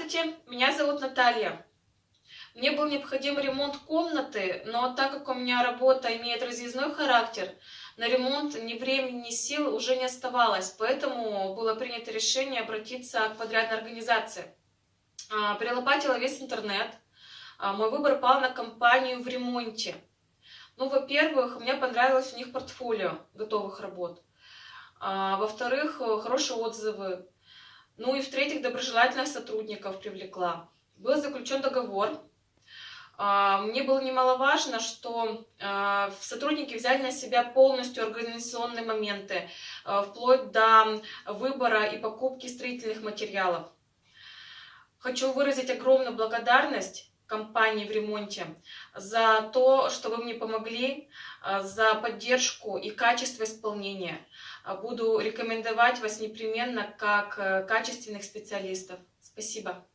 Здравствуйте, меня зовут Наталья. Мне был необходим ремонт комнаты, но так как у меня работа имеет разъездной характер, на ремонт ни времени, ни сил уже не оставалось, поэтому было принято решение обратиться к подрядной организации. Перелопатила весь интернет. Мой выбор пал на компанию в ремонте. Ну, во-первых, мне понравилось у них портфолио готовых работ. Во-вторых, хорошие отзывы. Ну и в-третьих, доброжелательных сотрудников привлекла. Был заключен договор. Мне было немаловажно, что сотрудники взяли на себя полностью организационные моменты, вплоть до выбора и покупки строительных материалов. Хочу выразить огромную благодарность компании в ремонте за то, что вы мне помогли, за поддержку и качество исполнения. Буду рекомендовать вас непременно как качественных специалистов. Спасибо.